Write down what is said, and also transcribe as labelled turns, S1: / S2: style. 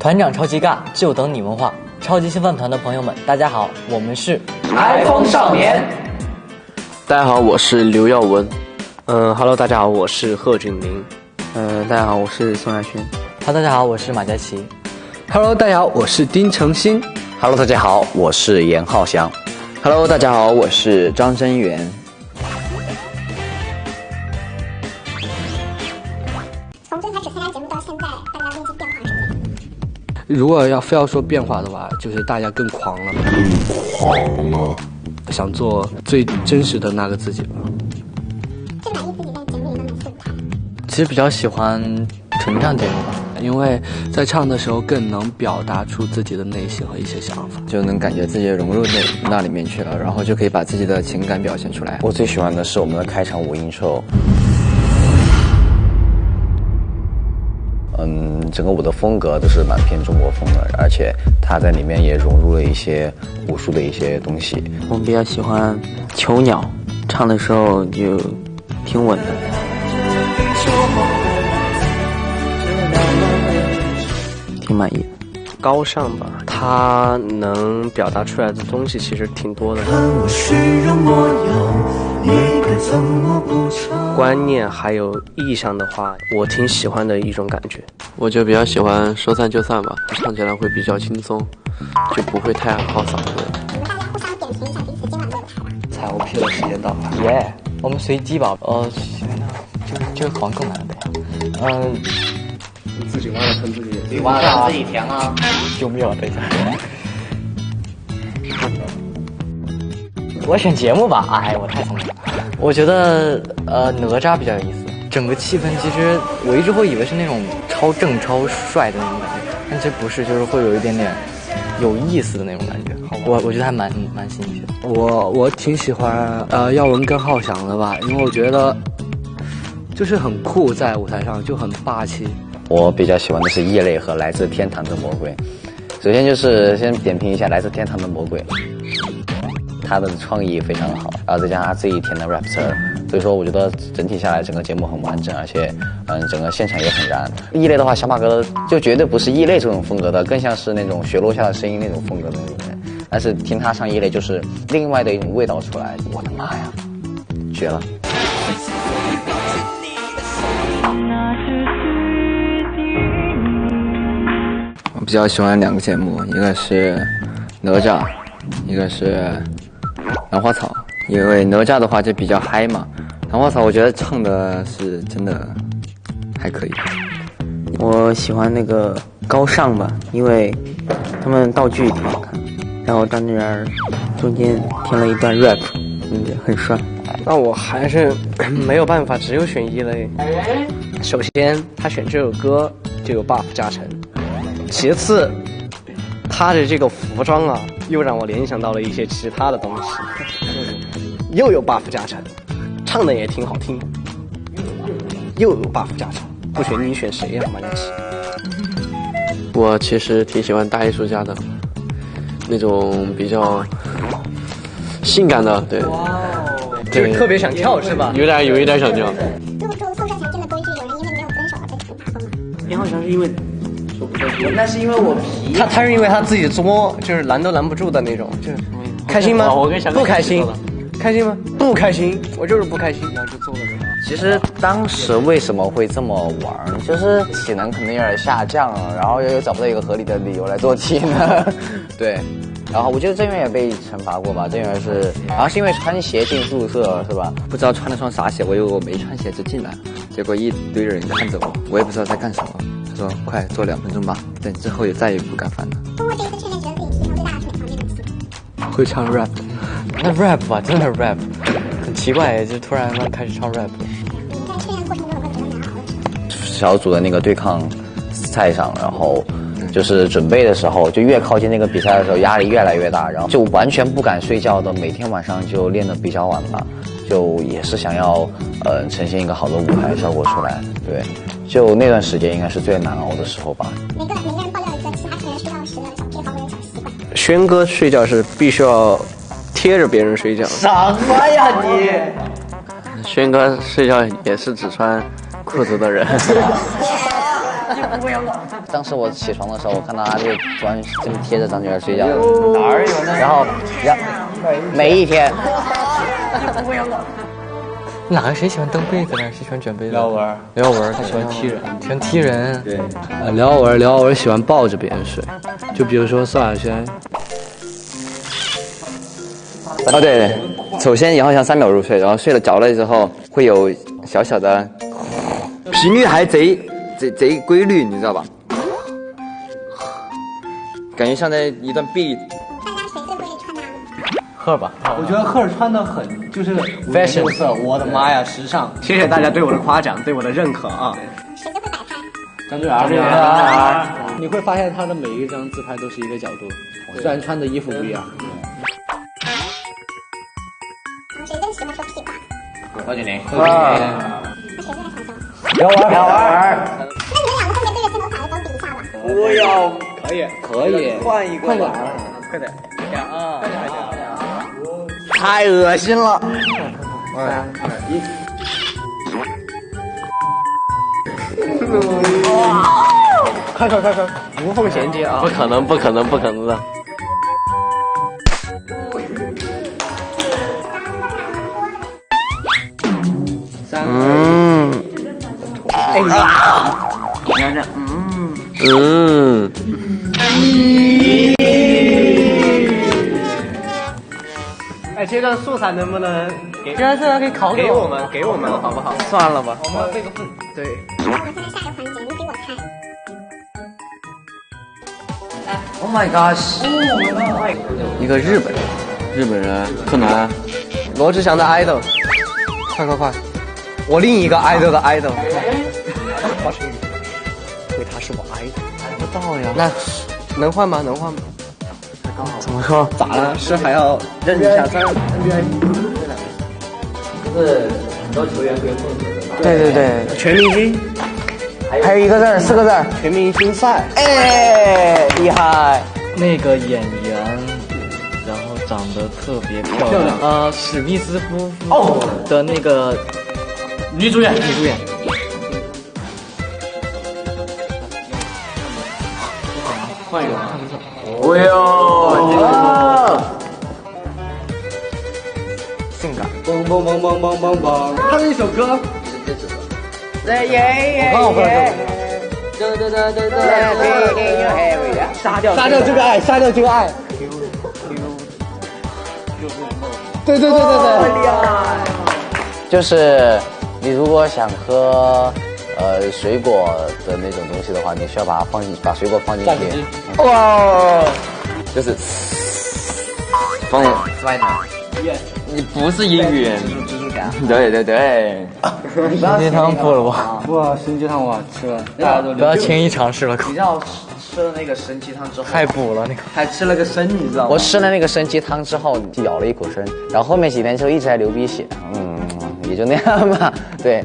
S1: 团长超级尬，就等你文化。超级兴奋团的朋友们，大家好，我们是
S2: 台风少年。
S3: 大家好，我是刘耀文。
S4: Hello， 大家好，我是贺峻霖。
S5: 大家好，我是宋亚轩。
S1: 大家好，我是马嘉祺。
S5: Hello， 大家好，我是丁程鑫。
S6: Hello， 大家好，我是严浩翔。
S7: Hello， 大家好，我是张真源。
S8: 从最开始参加节目到现在，大家内心变化是什么？
S5: 如果非要说变化的话，就是大家更狂了，想做最真实的那个自己了。
S8: 最满意自己在节目里面的素材。
S1: 其实比较喜欢纯唱节目吧，
S5: 因为在唱的时候更能表达出自己的内心和一些想法，
S7: 就能感觉自己融入那里面去了，然后就可以把自己的情感表现出来。
S6: 我最喜欢的是我们的开场五音show。整个舞的风格都是蛮偏中国风的，而且它在里面也融入了一些武术的一些东西。
S5: 我比较喜欢囚鸟，唱的时候就挺稳的。挺满意的。
S4: 高尚吧，他能表达出来的东西其实挺多的，观念还有意象的话，我挺喜欢的一种感觉。
S3: 我就比较喜欢说散就散吧，唱起来会比较轻松，就不会太耗嗓子。
S8: 你们大家互相点评一下彼此今晚的舞台吧。
S5: 彩虹屁的时间到了，
S1: 耶！我们随机吧，这个好像更难的。
S5: 你自己挖的坑自己，
S2: 你挖的自己填啊！
S1: 救命啊！等一下，我选节目吧。哎，我太聪明了。我觉得哪吒比较有意思，整个气氛其实我一直会以为是那种超正超帅的那种感觉，但其实不是，就是会有一点点有意思的那种感觉。我觉得还蛮新奇的。
S5: 我挺喜欢耀文跟浩翔的吧，因为我觉得就是很酷，在舞台上就很霸气。
S6: 我比较喜欢的是异类和来自天堂的魔鬼。首先就是先点评一下来自天堂的魔鬼，他的创意非常好，然后再加上他自己填的 rap 词，所以说我觉得整体下来整个节目很完整，而且整个现场也很燃。异类的话，小马哥就绝对不是异类这种风格的，更像是那种雪落下的声音那种风格的那种人。但是听他唱异类就是另外的一种味道出来，我的妈呀，绝了！
S7: 我比较喜欢两个节目，一个是哪吒，一个是兰花草。因为哪吒的话就比较嗨嘛，兰花草我觉得唱的是真的还可以。
S5: 我喜欢那个高尚吧，因为他们道具挺好看，然后张震源中间填了一段 rap， 很帅。
S4: 那我还是没有办法，只有选一类。首先，他选这首歌就有 buff 加成；其次，他的这个服装啊，又让我联想到了一些其他的东西，又有 buff 加成，唱的也挺好听，又有 buff 加成。不选你选谁呀，马嘉祺？
S3: 我其实挺喜欢大艺术家的，那种比较性感的，对。
S4: 就是特别想跳是吧？
S3: 有一点想跳。
S8: 录宋少强真的规矩，有人因为没有遵守而被惩罚过吗？
S4: 严浩翔是因为
S2: 那是因为我皮。
S4: 他是因为他自己作，就是拦都拦不住的那种，就是开心吗？不开心，开心吗？不开心，我就是不开心，然后就做了。
S6: 其实当时为什么会这么玩，就是体能可能有点下降，然后又找不到一个合理的理由来做题呢。对，然后我觉得郑源也被惩罚过吧，郑源是，然后是因为穿鞋进宿舍是吧？
S7: 不知道穿了双啥鞋，我以为我没穿鞋就进来了，结果一堆人看着我，我也不知道在干什么。他说快做2分钟吧，等之后也再也不敢翻了。
S8: 通过这一次训练，觉得自己提升最大的是哪方面的东西？
S5: 会唱 rap，
S1: 那 rap 吧，真的是 rap， 很奇怪，就突然开始唱 rap。
S8: 你们在训练过程中有没有觉得难熬的时候？
S6: 小组的那个对抗赛上，然后就是准备的时候，就越靠近那个比赛的时候，压力越来越大，然后就完全不敢睡觉的，每天晚上就练得比较晚吧，就也是想要呈现一个好的舞台效果出来。对，就那段时间应该是最难熬的时候吧。
S8: 每个人爆料一个其他成员睡觉时的小癖好或者小习惯。
S4: 轩哥睡觉是必须要贴着别人睡觉。
S2: 什么呀你？
S3: 轩哥睡觉也是只穿裤子的人。
S6: 当时我起床的时候，我看到他就突然这么贴着张俊儿睡觉，哪儿有呢？然后每一天。
S1: 哪个谁喜欢蹬被子呢？谁喜欢卷被子？
S3: 廖文，
S1: 他喜欢踢人，喜欢踢人。
S3: 对，廖文喜欢抱着别人睡，就比如说邵亚轩。
S7: 哦对，首先以后像3秒入睡，然后睡了着了之后会有小小的频率还贼规律，你知道吧？感觉像在一段 beat。
S8: 大家谁最会穿搭？
S1: 赫吧，
S4: 我觉得赫尔穿的很就是 fashion 色，我的妈呀，时尚！谢谢大家对我的夸奖，对我的认可啊！
S8: 谁最会摆拍？
S4: 张俊儿，你会发现他的每一张自拍都是一个角度，虽然穿的衣服不一样。
S8: 谁最喜欢说屁话？
S2: 何俊霖。
S8: 那谁最爱传销？
S2: 廖文。
S8: 那你们两个分别对着镜头打个都比一下吧。
S4: 不要，可以，
S7: 换一个，
S4: 快点，
S7: 快点，
S4: 太恶心了。快，无缝衔接啊！
S3: 不可能的。
S4: 哎，你看这，哎，这段素材能不能给？这段素材可以考给我们好不好？算了吧，我们这个不对。
S8: 那我们现在下一个环节，你比我猜。
S2: Oh my gosh！
S7: 一个日本人，柯南，
S4: 罗志祥的 idol， 快！我另一个 idol 的 idol， 因为他是我 idol。
S7: 不到呀。
S4: 那能换吗？
S7: 怎么说？
S4: 咋了？是还要认一下字？NBA
S2: 就是很多球员可以混合的嘛。
S4: 对，全明星，
S5: 还有一个字儿，4个字儿，
S4: 全明星赛。
S5: 哎，厉害！
S1: 那个演员，然后长得特别漂亮。史密斯夫妇的那个
S2: 女主演。
S4: 换一个。
S7: 哎呦，
S1: 性感。
S4: 嘣！他的一首歌。杀掉这个爱。对，
S6: 就是你如果想喝水果的那种东西的话，你需要把水果放进去。
S7: 哇，就是放你不是英语，对。
S1: 参鸡汤不了吧？
S2: 不，参鸡汤我吃了，大家都
S1: 不要轻易尝试了，
S2: 你知道吃了那个参鸡汤之后，
S1: 太补了那个。
S2: 还吃了个参，你知道吗？
S6: 我吃了那个参鸡汤之后，咬了一口参，然后后面几天就一直在流鼻血，也就那样吧。对，